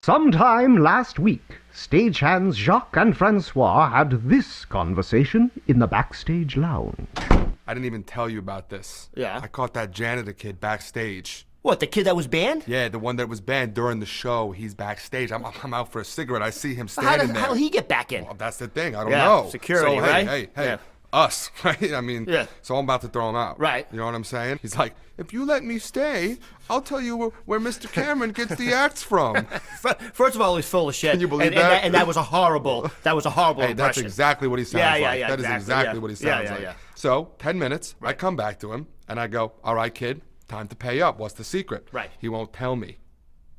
Sometime last week, stagehands Jacques and Francois had this conversation in the backstage lounge. I didn't even tell you about this. Yeah? I caught that janitor kid backstage. What, the kid that was banned? Yeah, the one that was banned during the show. He's backstage. I'm out for a cigarette. I see him standing there. How'll he get back in? Well, that's the thing. I don't know. Security, so, right? Hey, Yeah. us, right? I mean, so I'm about to throw him out. Right. You know what I'm saying? He's like, if you let me stay, I'll tell you where Mr. Cameron gets the acts from. First of all, he's full of shit. Can you believe that? And that was a horrible Hey, impression. that's exactly what he sounds like. That is exactly what he sounds like. Yeah. So, 10 minutes, I come back to him, and I go, all right, kid, time to pay up. What's the secret? Right. He won't tell me.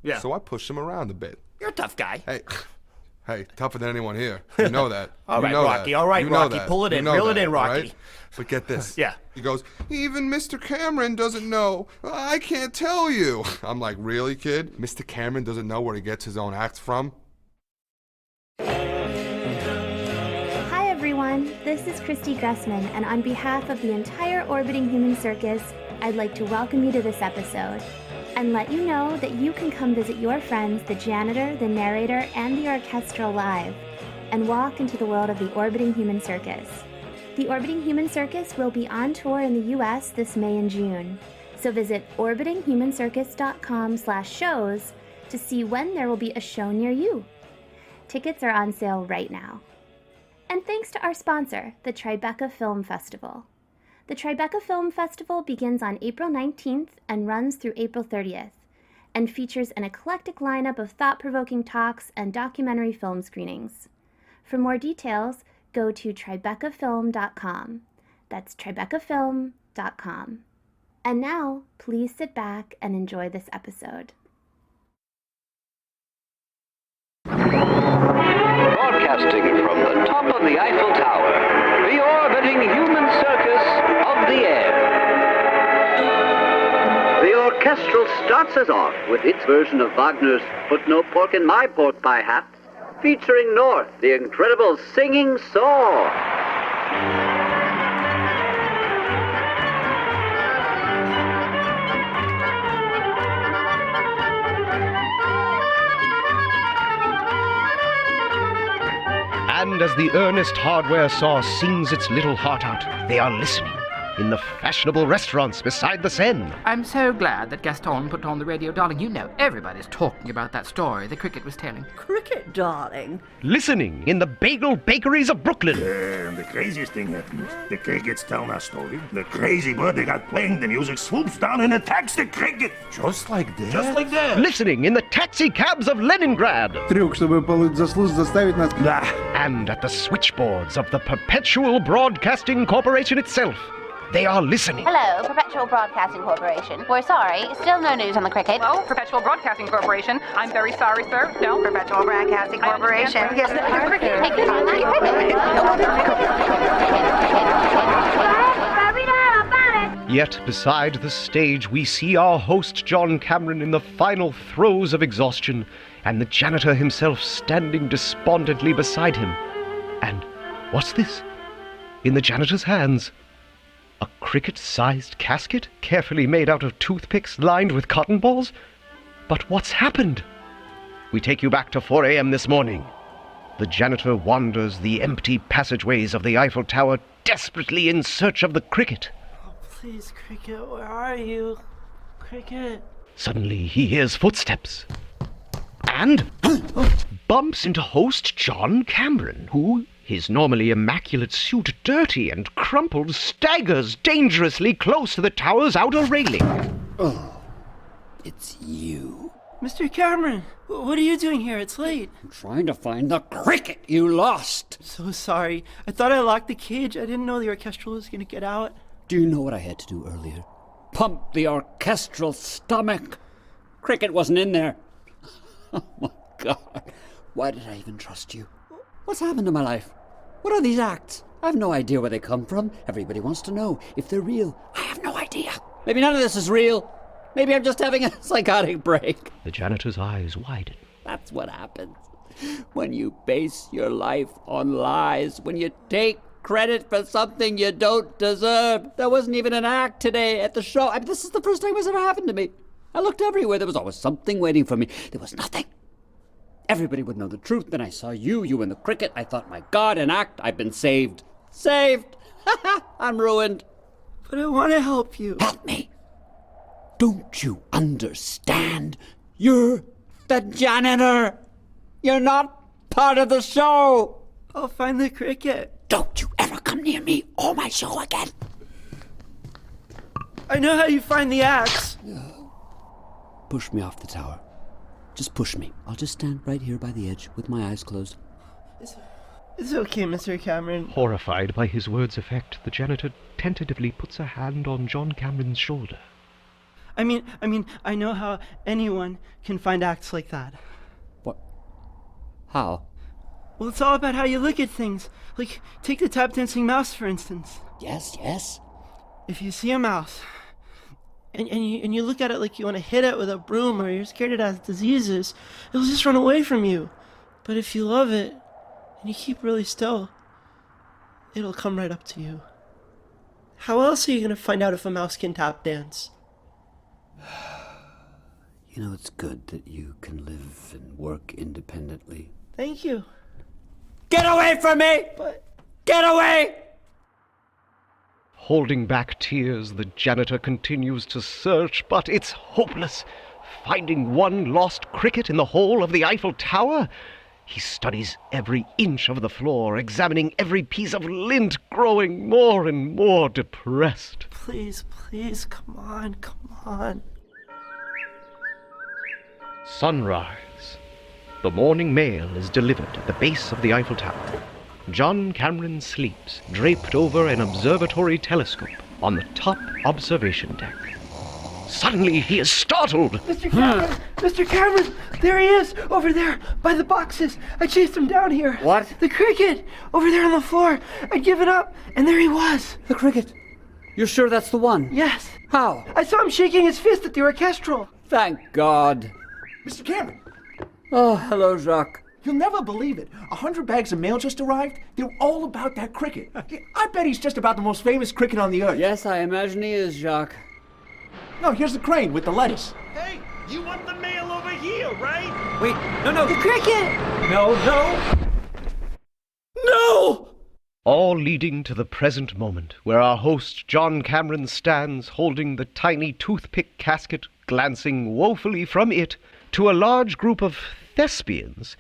Yeah. So I push him around a bit. You're a tough guy. Hey, tougher than anyone here. You know that. All right, you know Rocky. That. All right, you know Rocky. That. Pull it in. You know Reel it that, in, Rocky. Right? But get this. Yeah. He goes, even Mr. Cameron doesn't know. I can't tell you. I'm like, really, kid? Mr. Cameron doesn't know where he gets his own acts from? Hi everyone, this is Christy Gressman, and on behalf of the entire Orbiting Human Circus, I'd like to welcome you to this episode and let you know that you can come visit your friends, the janitor, the narrator, and the orchestra live, and walk into the world of the Orbiting Human Circus. The Orbiting Human Circus will be on tour in the US this May and June, so visit orbitinghumancircus.com/shows to see when there will be a show near you. Tickets are on sale right now. And thanks to our sponsor, the Tribeca Film Festival. The Tribeca Film Festival begins on April 19th and runs through April 30th, and features an eclectic lineup of thought-provoking talks and documentary film screenings. For more details, go to tribecafilm.com. That's tribecafilm.com. And now, please sit back and enjoy this episode. Broadcasting from the top of the Eiffel Tower, the orbiting human circus of the air. The orchestral starts us off with its version of Wagner's Put No Pork in My Pork Pie Hat, featuring North, the incredible singing saw. And as the earnest hardware saw sings its little heart out, they are listening in the fashionable restaurants beside the Seine. I'm so glad that Gaston put on the radio, darling. You know, everybody's talking about that story the cricket was telling. Cricket, darling? Listening in the bagel bakeries of Brooklyn. And the craziest thing happens. The cricket's telling our story. The crazy bird they got playing the music swoops down and attacks the cricket. Just like that? Just like that. Listening in the taxi cabs of Leningrad. Трюк, чтобы заставить нас... And at the switchboards of the Perpetual Broadcasting Corporation itself. They are listening. Hello, Perpetual Broadcasting Corporation. We're sorry, still no news on the cricket. Hello, Perpetual Broadcasting Corporation. I'm very sorry, sir. No. Perpetual Broadcasting Corporation. Yes, the cricket. Yet beside the stage we see our host John Cameron in the final throes of exhaustion, and the janitor himself standing despondently beside him. And what's this? In the janitor's hands, a cricket-sized casket, carefully made out of toothpicks lined with cotton balls? But what's happened? We take you back to 4 a.m. this morning. The janitor wanders the empty passageways of the Eiffel Tower, desperately in search of the cricket. Oh, please, Cricket, where are you? Cricket. Suddenly he hears footsteps. And bumps into host John Cameron, who, his normally immaculate suit dirty and crumpled, staggers dangerously close to the tower's outer railing. Oh, it's you. Mr. Cameron, what are you doing here? It's late. I'm trying to find the cricket you lost. So sorry. I thought I locked the cage. I didn't know the orchestral was going to get out. Do you know what I had to do earlier? Pump the orchestral stomach. Cricket wasn't in there. Oh my God. Why did I even trust you? What's happened to my life? What are these acts? I have no idea where they come from. Everybody wants to know if they're real. I have no idea. Maybe none of this is real. Maybe I'm just having a psychotic break. The janitor's eyes widen. That's what happens when you base your life on lies, when you take credit for something you don't deserve. There wasn't even an act today at the show. This is the first time it's ever happened to me. I looked everywhere. There was always something waiting for me. There was nothing. everybody would know the truth. Then I saw you and the cricket. I thought, my God, an act. I've been saved. Saved! I'm ruined. But I want to help you. Help me. Don't you understand? You're the janitor. You're not part of the show. I'll find the cricket. Don't you ever come near me or my show again. I know how you find the axe. Push me off the tower. Just push me. I'll just stand right here by the edge with my eyes closed. It's okay, Mr. Cameron. Horrified by his words' effect, the janitor tentatively puts a hand on John Cameron's shoulder. I mean, I know how anyone can find acts like that. What? How? Well, it's all about how you look at things. Like, take the tap dancing mouse, for instance. Yes. If you see a mouse, and you look at it like you want to hit it with a broom, or you're scared it has diseases, it'll just run away from you. But if you love it, and you keep really still, it'll come right up to you. How else are you going to find out if a mouse can tap dance? You know, it's good that you can live and work independently. Thank you. Get away from me! But... Get away! Holding back tears, the janitor continues to search, but it's hopeless. Finding one lost cricket in the hole of the Eiffel Tower? He studies every inch of the floor, examining every piece of lint, growing more and more depressed. Please, come on. Sunrise. The morning mail is delivered at the base of the Eiffel Tower. John Cameron sleeps, draped over an observatory telescope on the top observation deck. Suddenly he is startled. Mr. Cameron, there he is, over there, by the boxes. I chased him down here. What? The cricket, over there on the floor. I'd given up, and there he was. The cricket? You're sure that's the one? Yes. How? I saw him shaking his fist at the orchestral. Thank God. Mr. Cameron. Oh, hello, Jacques. You'll never believe it. 100 bags of mail just arrived. They're all about that cricket. I bet he's just about the most famous cricket on the earth. Yes, I imagine he is, Jacques. No, here's the crane with the lettuce. Hey, you want the mail over here, right? Wait, no. The cricket! No! All leading to the present moment, where our host John Cameron stands holding the tiny toothpick casket, glancing woefully from it to a large group of thespians,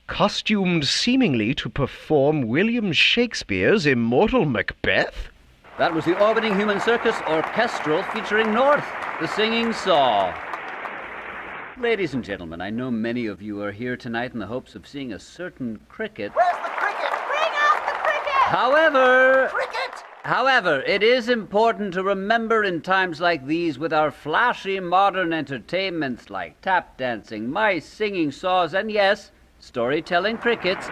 costumed seemingly to perform William Shakespeare's immortal Macbeth? That was the Orbiting Human Circus Orchestral featuring North, the Singing Saw. Ladies and gentlemen, I know many of you are here tonight in the hopes of seeing a certain cricket. Where's the cricket? Bring out the cricket! However, it is important to remember in times like these, with our flashy modern entertainments like tap dancing, mice, singing saws, and yes, storytelling crickets,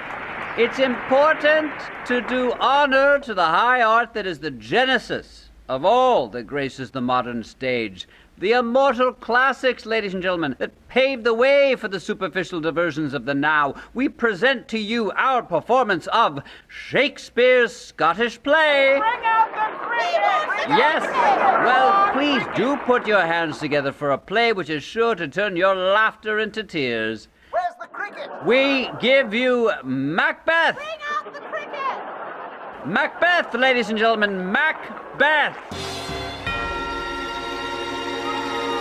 it's important to do honor to the high art that is the genesis of all that graces the modern stage. The immortal classics, ladies and gentlemen, that paved the way for the superficial diversions of the now. We present to you our performance of Shakespeare's Scottish play. Bring out the cricket! Yes, well, please do put your hands together for a play which is sure to turn your laughter into tears. Where's the cricket? We give you Macbeth. Bring out the cricket! Macbeth, ladies and gentlemen, Macbeth.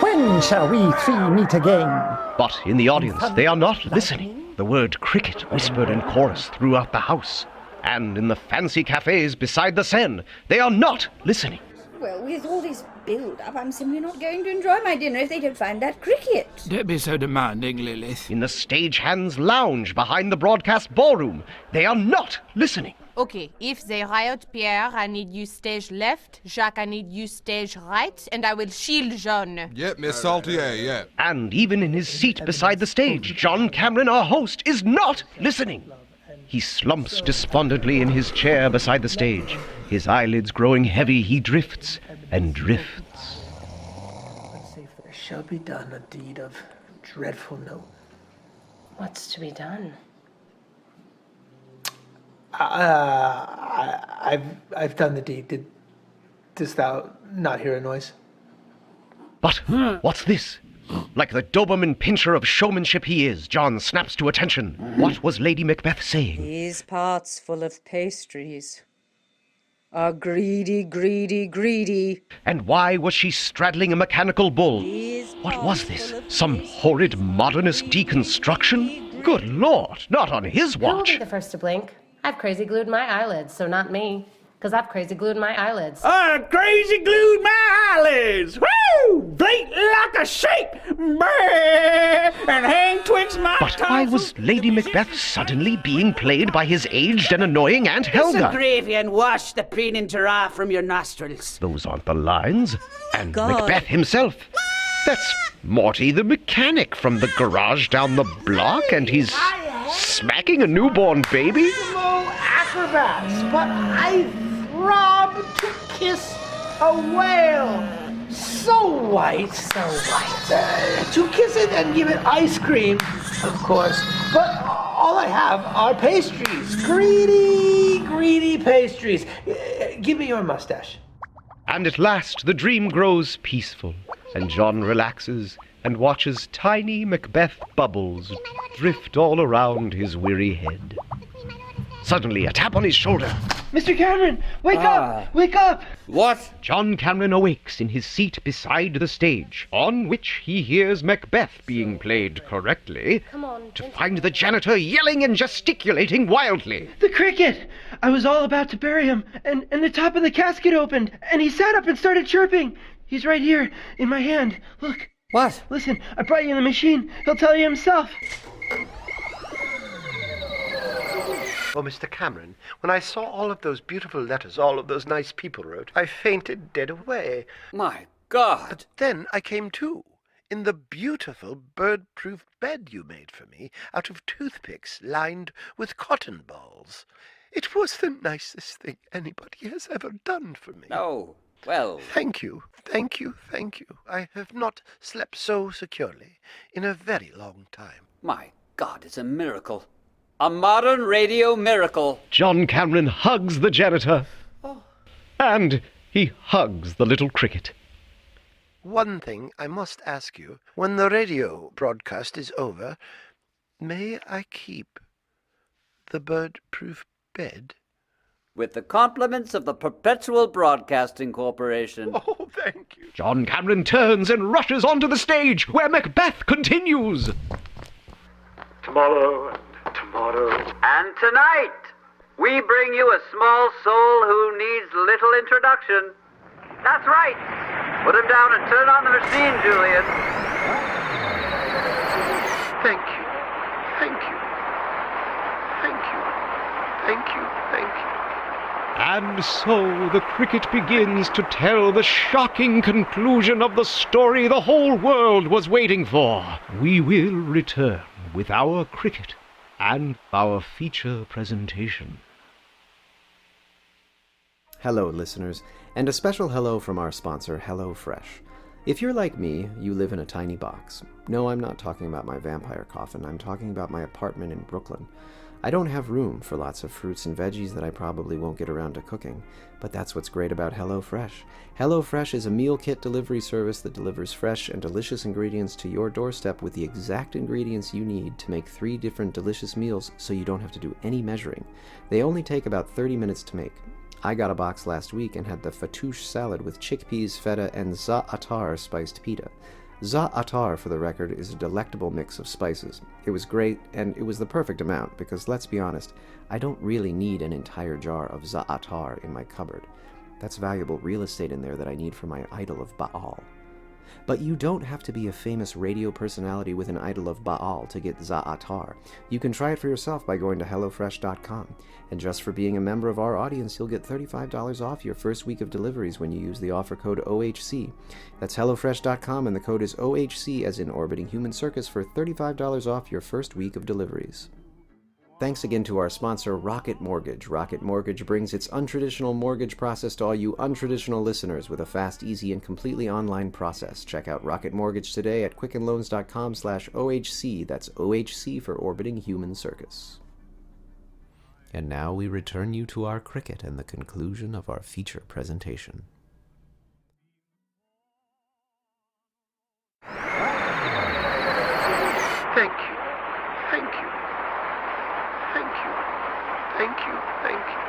When shall we three meet again? But in the audience, they are not listening. The word cricket whispered in chorus throughout the house. And in the fancy cafes beside the Seine, they are not listening. Well, with all this build-up, I'm simply not going to enjoy my dinner if they don't find that cricket. Don't be so demanding, Lilith. In the stagehands' lounge behind the broadcast ballroom, they are not listening. Okay, if they riot Pierre, I need you stage left. Jacques, I need you stage right. And I will shield Jean. Yep, Miss Saltier, yeah. And even in his seat beside the stage, John Cameron, our host, is not listening. He slumps despondently in his chair beside the stage. His eyelids growing heavy, he drifts and drifts. Let's see if there shall be done a deed of dreadful note. What's to be done? I've done the deed. Didst thou not hear a noise? But what's this? Like the Doberman pinscher of showmanship he is, John snaps to attention. What was Lady Macbeth saying? These pots full of pastries are greedy, greedy, greedy. And why was she straddling a mechanical bull? What was this? Some horrid modernist deconstruction? Good Lord, not on his Who will watch. be the first to blink? I've crazy glued my eyelids, so not me. Because I've crazy glued my eyelids. I crazy glued my eyelids. Woo! Blink like a sheep. Brrr! And hang twixt my But why was Lady Macbeth suddenly being played by his aged and annoying Aunt Get some Helga? gravy and wash the preening giraffe from your nostrils. Those aren't the lines. And God. Macbeth himself. That's Morty the mechanic from the garage down the block, and he's smacking a newborn baby? Acrobats, but I throb to kiss a whale. So white. So white. To kiss it and give it ice cream, of course. But all I have are pastries. Greedy, greedy pastries. Give me your mustache. And at last the dream grows peaceful, and John relaxes and watches tiny Macbeth bubbles drift all around his weary head. Suddenly, a tap on his shoulder. Mr. Cameron, wake up! Wake up! What? John Cameron awakes in his seat beside the stage, on which he hears Macbeth being played correctly, to find the janitor yelling and gesticulating wildly. The cricket! I was all about to bury him, and the top of the casket opened, and he sat up and started chirping. He's right here, in my hand. Look. What? Listen, I brought you in the machine. He'll tell you himself. Oh, Mr. Cameron, when I saw all of those beautiful letters all of those nice people wrote, I fainted dead away. My God! But then I came to, in the beautiful bird-proof bed you made for me out of toothpicks lined with cotton balls. It was the nicest thing anybody has ever done for me. Oh, well... Thank you, thank you, thank you. I have not slept so securely in a very long time. My God, it's a miracle. A modern radio miracle. John Cameron hugs the janitor. And he hugs the little cricket. One thing I must ask you. When the radio broadcast is over, may I keep the bird-proof bed? With the compliments of the Perpetual Broadcasting Corporation. Oh, thank you. John Cameron turns and rushes onto the stage, where Macbeth continues. Tomorrow and tomorrow. And tonight, we bring you a small soul who needs little introduction. That's right. Put him down and turn on the machine, Julian. Thank you. Thank you. Thank you. Thank you. Thank you. And so the cricket begins to tell the shocking conclusion of the story the whole world was waiting for. We will return with our cricket and our feature presentation. Hello, listeners, and a special hello from our sponsor, HelloFresh. If you're like me, you live in a tiny box. No, I'm not talking about my vampire coffin. I'm talking about my apartment in Brooklyn. I don't have room for lots of fruits and veggies that I probably won't get around to cooking, but that's what's great about HelloFresh. HelloFresh is a meal kit delivery service that delivers fresh and delicious ingredients to your doorstep with the exact ingredients you need to make 3 different delicious meals so you don't have to do any measuring. They only take about 30 minutes to make. I got a box last week and had the fattoush salad with chickpeas, feta, and za'atar spiced pita. Za'atar, for the record, is a delectable mix of spices. It was great, and it was the perfect amount, because let's be honest, I don't really need an entire jar of za'atar in my cupboard. That's valuable real estate in there that I need for my idol of Baal. But you don't have to be a famous radio personality with an idol of Baal to get za'atar. You can try it for yourself by going to HelloFresh.com. And just for being a member of our audience, you'll get $35 off your first week of deliveries when you use the offer code OHC. That's HelloFresh.com, and the code is OHC as in Orbiting Human Circus for $35 off your first week of deliveries. Thanks again to our sponsor, Rocket Mortgage. Rocket Mortgage brings its untraditional mortgage process to all you untraditional listeners with a fast, easy, and completely online process. Check out Rocket Mortgage today at quickenloans.com/OHC. That's OHC for Orbiting Human Circus. And now we return you to our cricket and the conclusion of our feature presentation. Thank you. Thank you. Thank you. Thank you. Thank you.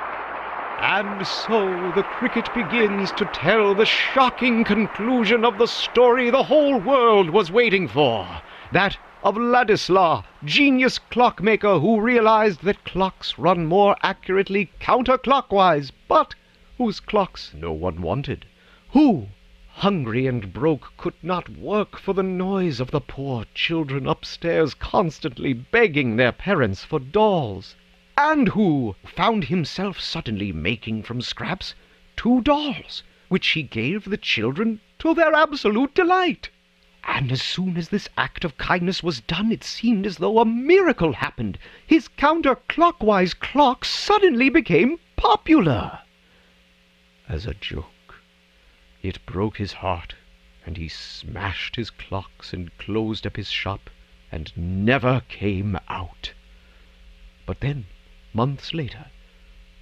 And so the cricket begins to tell the shocking conclusion of the story the whole world was waiting for. That of Ladislaw, genius clockmaker who realized that clocks run more accurately counterclockwise, but whose clocks no one wanted. Who, hungry and broke, could not work for the noise of the poor children upstairs constantly begging their parents for dolls. And who found himself suddenly making from scraps 2 dolls, which he gave the children to their absolute delight. And as soon as this act of kindness was done, it seemed as though a miracle happened. His counterclockwise clock suddenly became popular. As a joke, it broke his heart, and he smashed his clocks and closed up his shop, and never came out. But then, months later,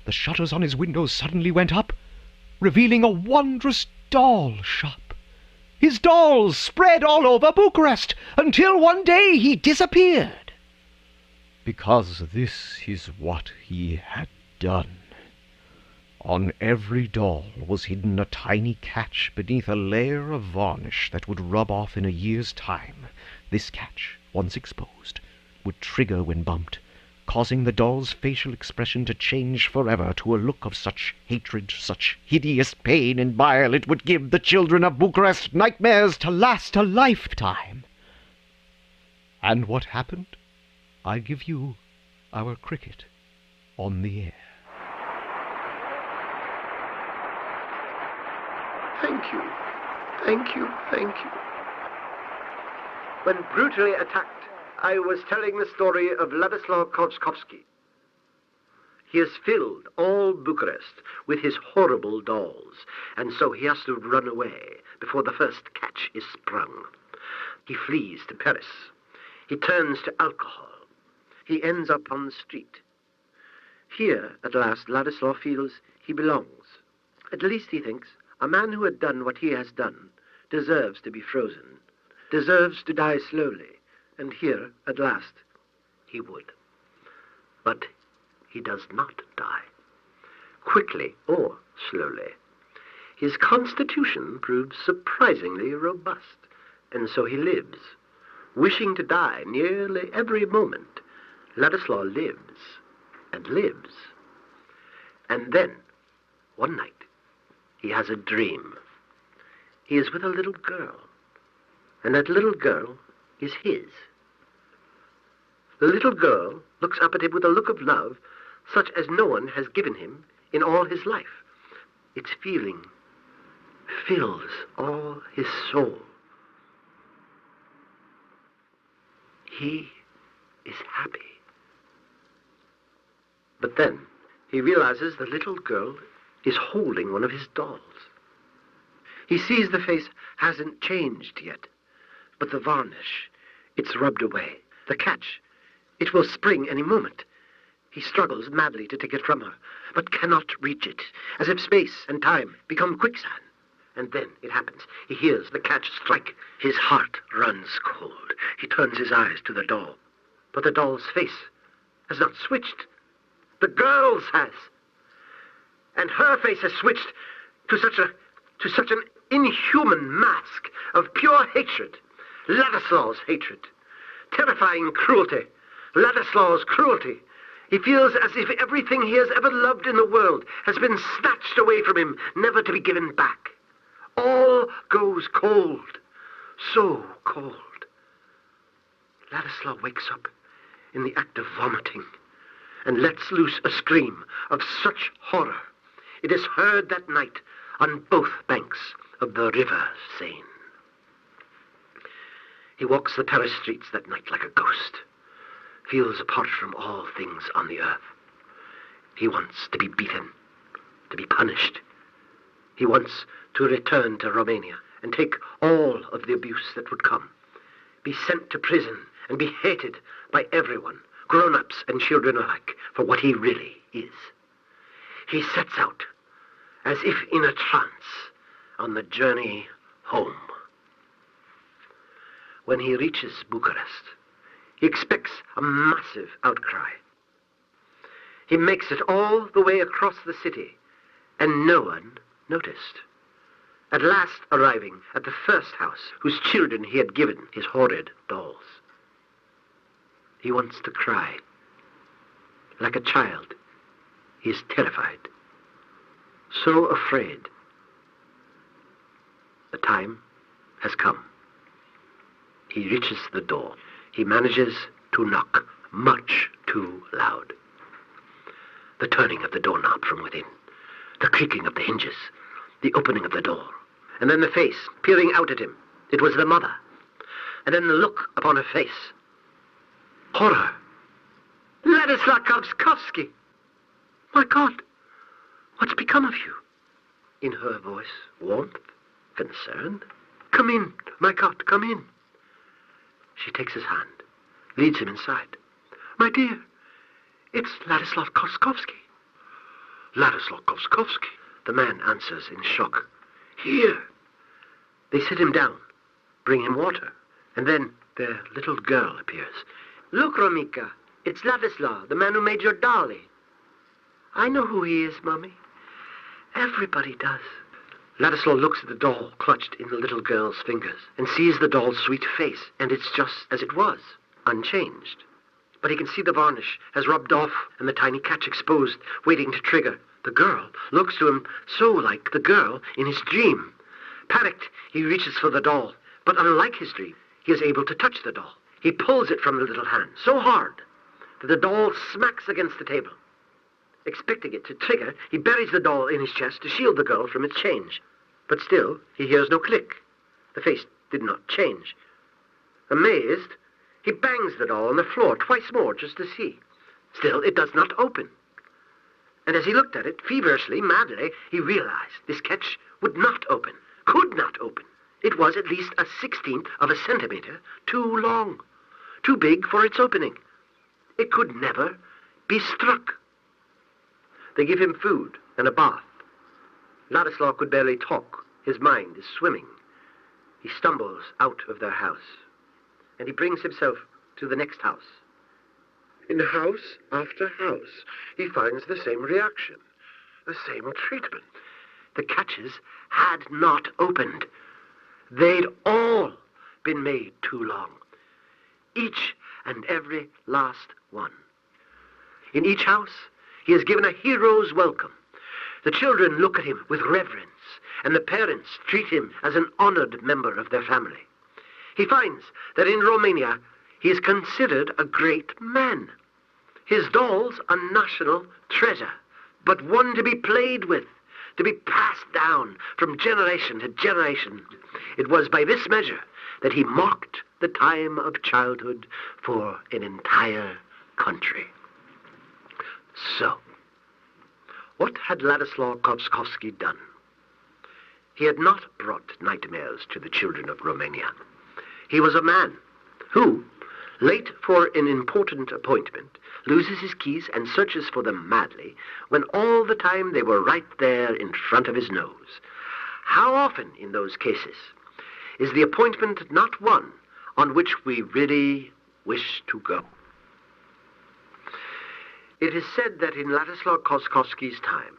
the shutters on his windows suddenly went up, revealing a wondrous doll shop. His dolls spread all over Bucharest, until one day he disappeared. Because this is what he had done. On every doll was hidden a tiny catch beneath a layer of varnish that would rub off in a year's time. This catch, once exposed, would trigger when bumped, causing the doll's facial expression to change forever to a look of such hatred, such hideous pain and bile it would give the children of Bucharest nightmares to last a lifetime. And what happened? I give you our cricket on the air. Thank you. Thank you. Thank you. When brutally attacked, I was telling the story of Ladislaw Kozkowski. He has filled all Bucharest with his horrible dolls, and so he has to run away before the first catch is sprung. He flees to Paris. He turns to alcohol. He ends up on the street. Here, at last, Ladislaw feels he belongs. At least, he thinks, a man who had done what he has done deserves to be frozen, deserves to die slowly. And here, at last, he would. But he does not die, quickly or slowly. His constitution proves surprisingly robust, and so he lives. Wishing to die nearly every moment, Ladislaw lives and lives. And then, one night, he has a dream. He is with a little girl, and that little girl is his. The little girl looks up at him with a look of love such as no one has given him in all his life. Its feeling fills all his soul. He is happy. But then he realizes the little girl is holding one of his dolls. He sees the face hasn't changed yet, but the varnish, it's rubbed away. The catch, it will spring any moment. He struggles madly to take it from her, but cannot reach it, as if space and time become quicksand. And then it happens. He hears the catch strike. His heart runs cold. He turns his eyes to the doll. But the doll's face has not switched. The girl's has. And her face has switched to such an inhuman mask of pure hatred. Ladislaw's hatred. Terrifying cruelty. Ladislaw's cruelty. He feels as if everything he has ever loved in the world has been snatched away from him, never to be given back. All goes cold. So cold. Ladislaw wakes up in the act of vomiting and lets loose a scream of such horror. It is heard that night on both banks of the river Seine. He walks the Paris streets that night like a ghost, feels apart from all things on the earth. He wants to be beaten, to be punished. He wants to return to Romania and take all of the abuse that would come, be sent to prison and be hated by everyone, grown-ups and children alike, for what he really is. He sets out, as if in a trance, on the journey home. When he reaches Bucharest, He expects a massive outcry. He makes it all the way across the city, and no one noticed. At last arriving at the first house whose children he had given his horrid dolls. He wants to cry. Like a child, he is terrified. So afraid. The time has come. He reaches the door. He manages to knock much too loud. The turning of the doorknob from within, the creaking of the hinges, the opening of the door, and then the face peering out at him. It was the mother. And then the look upon her face. Horror. Ladislaw Kovskovsky! My God, what's become of you? In her voice, warmth, concern. Come in, my God, come in. She takes his hand, leads him inside. My dear, it's Ladislaw Kovskovsky. Ladislaw Kovskovsky, the man answers in shock. Here. They sit him down, bring him water, and then their little girl appears. Look, Romika, it's Ladislaw, the man who made your dolly. I know who he is, Mummy. Everybody does. Ladislaw looks at the doll clutched in the little girl's fingers and sees the doll's sweet face, and it's just as it was, unchanged. But he can see the varnish has rubbed off and the tiny catch exposed, waiting to trigger. The girl looks to him so like the girl in his dream. Panicked, he reaches for the doll, but unlike his dream, he is able to touch the doll. He pulls it from the little hand so hard that the doll smacks against the table. Expecting it to trigger, he buries the doll in his chest to shield the girl from its change. But still, he hears no click. The face did not change. Amazed, he bangs the doll on the floor twice more just to see. Still, it does not open. And as he looked at it, feverishly, madly, he realized this catch would not open, could not open. It was at least 1/16 of a centimeter too long, too big for its opening. It could never be struck. They give him food and a bath. Ladislaw could barely talk. His mind is swimming. He stumbles out of their house, and he brings himself to the next house. In house after house, he finds the same reaction, the same treatment. The catches had not opened. They'd all been made too long. Each and every last one. In each house, he is given a hero's welcome. The children look at him with reverence, and the parents treat him as an honored member of their family. He finds that in Romania, he is considered a great man. His doll's a national treasure, but one to be played with, to be passed down from generation to generation. It was by this measure that he marked the time of childhood for an entire country. So, what had Ladislaw Kovskovsky done? He had not brought nightmares to the children of Romania. He was a man who, late for an important appointment, loses his keys and searches for them madly, when all the time they were right there in front of his nose. How often in those cases is the appointment not one on which we really wish to go? It is said that in Ladislaw Kovskovsky's time,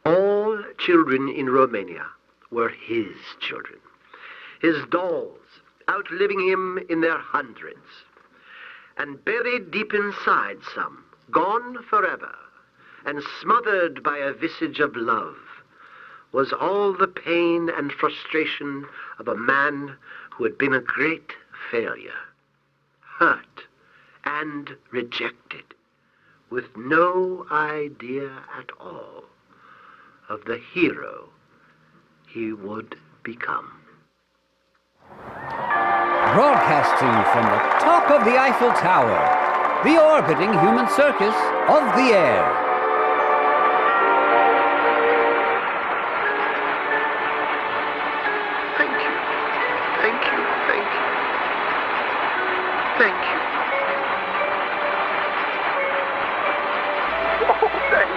all children in Romania were his children. His dolls outliving him in their hundreds. And buried deep inside some, gone forever, and smothered by a visage of love, was all the pain and frustration of a man who had been a great failure, hurt and rejected, with no idea at all of the hero he would become. Broadcasting from the top of the Eiffel Tower, the orbiting human circus of the air. Thank you. Thank you. Thank you. Thank you. Oh, thank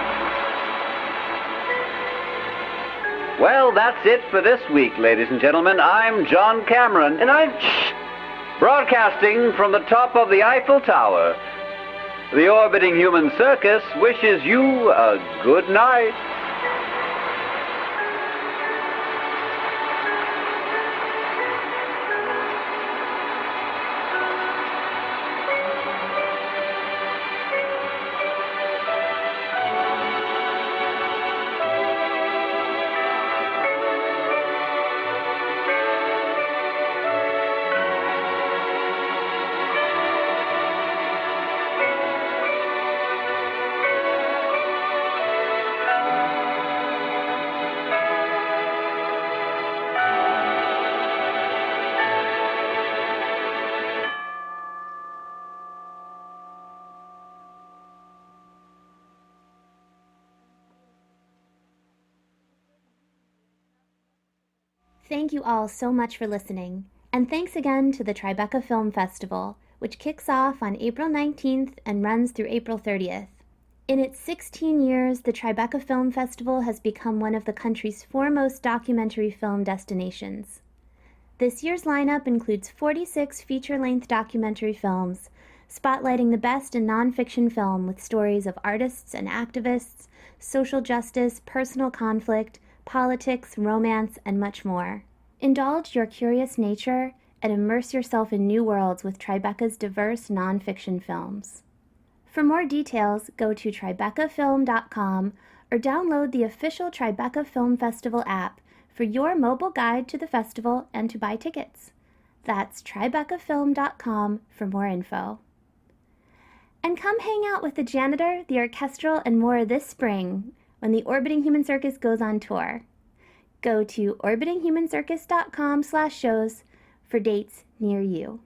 you. Well, that's it for this week, ladies and gentlemen. I'm John Cameron. And I'm... Broadcasting from the top of the Eiffel Tower, the orbiting human circus wishes you a good night. Thank you all so much for listening, and thanks again to the Tribeca Film Festival, which kicks off on April 19th and runs through April 30th. In its 16 years, the Tribeca Film Festival has become one of the country's foremost documentary film destinations. This year's lineup includes 46 feature-length documentary films, spotlighting the best in nonfiction film with stories of artists and activists, social justice, personal conflict, politics, romance, and much more. Indulge your curious nature and immerse yourself in new worlds with Tribeca's diverse nonfiction films. For more details, go to tribecafilm.com or download the official Tribeca Film Festival app for your mobile guide to the festival and to buy tickets. That's tribecafilm.com for more info. And come hang out with the janitor, the orchestral, and more this spring when the Orbiting Human Circus goes on tour. Go to orbitinghumancircus.com/shows for dates near you.